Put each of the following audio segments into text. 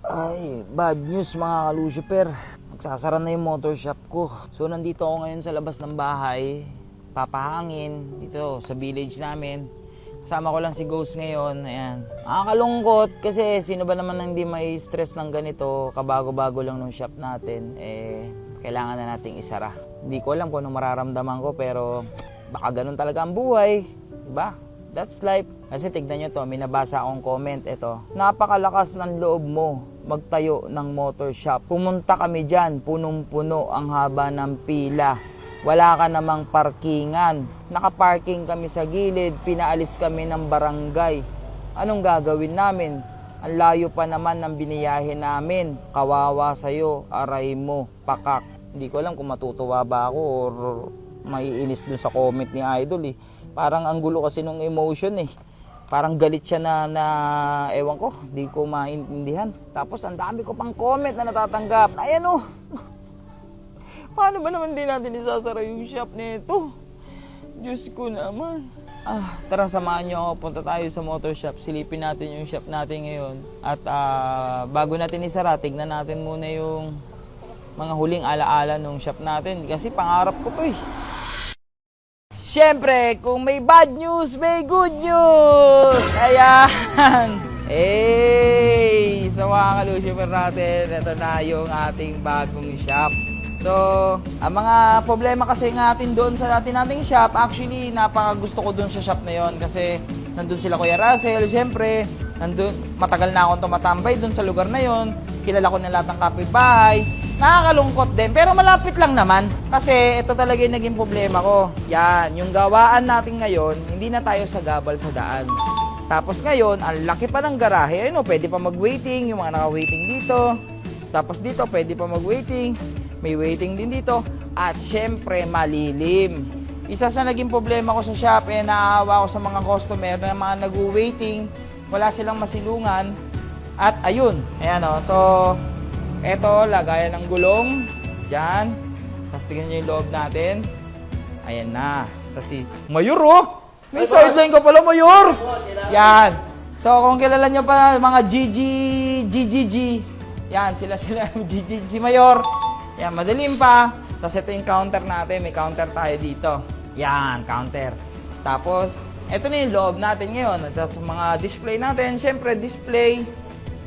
Ay, bad news mga ka-Lucifer. Magsasara na yung motor shop ko. So nandito ako ngayon sa labas ng bahay. Papahangin dito sa village namin. Kasama ko lang si Ghost ngayon. Ayan. Nakakalungkot kasi sino ba naman hindi may stress ng ganito. Kabago-bago lang ng shop natin. Kailangan na nating isara. Hindi ko alam kung anong mararamdaman ko pero baka ganun talaga ang buhay. Diba? That's life. Kasi tignan nyo to, may nabasa akong comment. Ito, napakalakas ng loob mo magtayo ng motor shop. Pumunta kami dyan, punong-puno ang haba ng pila. Wala ka namang parkingan. Nakaparking kami sa gilid, pinaalis kami ng barangay. Anong gagawin namin? Ang layo pa naman ng biniyahe namin. Kawawa sa'yo, aray mo, pakak. Hindi ko alam kung matutuwa ba ako or maiinis dun sa comment ni Idol eh. Parang ang gulo kasi nung emotion eh. Parang galit siya na ewan ko, di ko maintindihan. Tapos ang dami ko pang comment na natatanggap. Ayan oh. Paano ba naman din natin isasara yung shop nito? Diyos ko naman. Tara samahan nyo ako. Punta tayo sa motor shop. Silipin natin yung shop natin ngayon. At bago natin isara, tignan natin muna yung mga huling alaala ng shop natin. Kasi pangarap ko to eh. Siyempre, kung may bad news, may good news! Ayan! Sa mga ka-Lucifer natin, ito na yung ating bagong shop. So, ang mga problema kasi natin doon sa nating shop, actually, napakagusto ko doon sa shop na yon kasi nandun sila Kuya Russell, siyempre, nandun, matagal na akong tumatambay doon sa lugar na yon, kilala ko na lahat ng kapitbahay. Nakakalungkot din, pero malapit lang naman. Kasi ito talaga yung naging problema ko. Yan, yung gawaan natin ngayon, hindi na tayo sagabal sa daan. Tapos ngayon, ang laki pa ng garahe. Ayun, pwede pa mag-waiting, yung mga naka-waiting dito. Tapos dito, pwede pa mag-waiting. May waiting din dito. At syempre, malilim. Isa sa naging problema ko sa shop, naaawa ko sa mga customer na mga nag-waiting. Wala silang masilungan. At ayun, ayan o. So, eto, lagayan ng gulong. Diyan. Tapos tingnan nyo yung loob natin. Ayan na. Tapos si Mayor oh! May sideline ka pala, Mayor! Yan. So kung kilala nyo pa mga GGG. Yan, sila GGG si Mayor. Yan, madilim pa. Tapos ito yung counter natin. May counter tayo dito. Yan, counter. Tapos, eto na yung loob natin ngayon. Tapos mga display natin. Siyempre, display.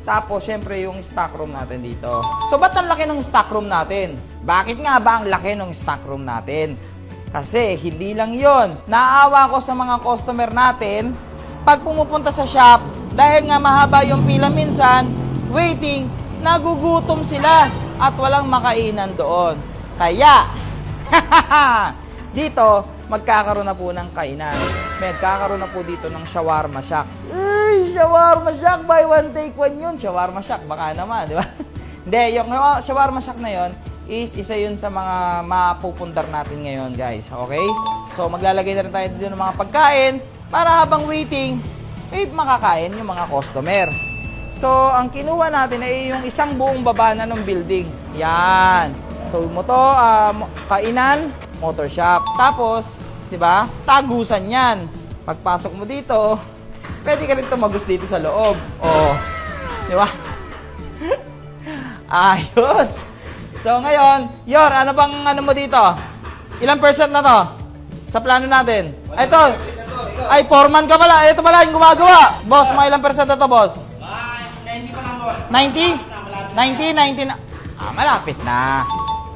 Tapos, syempre, yung stock room natin dito. So, ba't ang laki ng stock room natin? Bakit nga ba ang laki ng stock room natin? Kasi, hindi lang yon. Naaawa ko sa mga customer natin, pag pumupunta sa shop, dahil nga mahaba yung pila minsan, waiting, nagugutom sila at walang makainan doon. Kaya, dito, magkakaroon na po ng kainan. Magkakaroon na po dito ng shawarma shack. Shawarma shack, buy one take one yun. Shawarma shack, baka naman, di ba? Hindi, yung shawarma shack na yun is isa yun sa mga mapupundar natin ngayon, guys. Okay? So, maglalagay na rin tayo dito ng mga pagkain para habang waiting, makakain yung mga customer. So, ang kinuha natin ay yung isang buong baba na ng building. Yan. So, kainan, motor shop. Tapos, di ba? Tagusan yan. Pagpasok mo dito, pwede ka rin tumagos dito sa loob. Oh, di ba? Ayos! So ngayon, Yor, ano bang ano mo dito? Ilang percent na to? Sa plano natin? Ito! Ay, foreman ka pala. Ito pala yung gumagawa. Boss, mga ilang percent na to, boss? 90 pa lang, boss. 90? 90 na. Malapit na.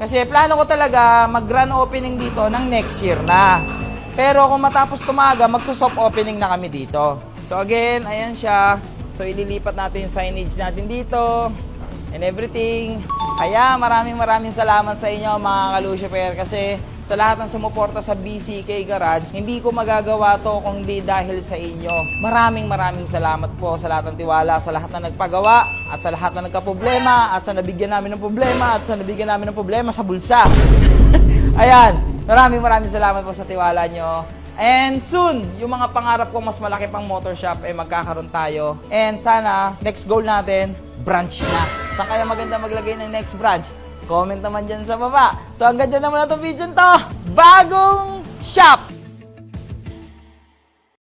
Kasi plano ko talaga mag-grand opening dito ng next year na. Pero kung matapos tumaga, magso-soft opening na kami dito. So again, ayan siya. So ililipat natin yung signage natin dito and everything. Kaya maraming salamat sa inyo mga ka-Lucifer kasi sa lahat ng sumuporta sa BCK Garage, hindi ko magagawa to kung hindi dahil sa inyo. Maraming salamat po sa lahat ng tiwala, sa lahat na nagpagawa at sa lahat na nagka-problema at sa nabigyan namin ng problema at sa nabigyan namin ng problema sa bulsa. Ayan, maraming salamat po sa tiwala nyo. And soon, yung mga pangarap ko mas malaki pang motor shop ay magkakaroon tayo. And sana, next goal natin, branch na. Saan kaya maganda maglagay ng next branch? Comment naman dyan sa baba. So hanggang dyan naman na itong video to. Bagong shop!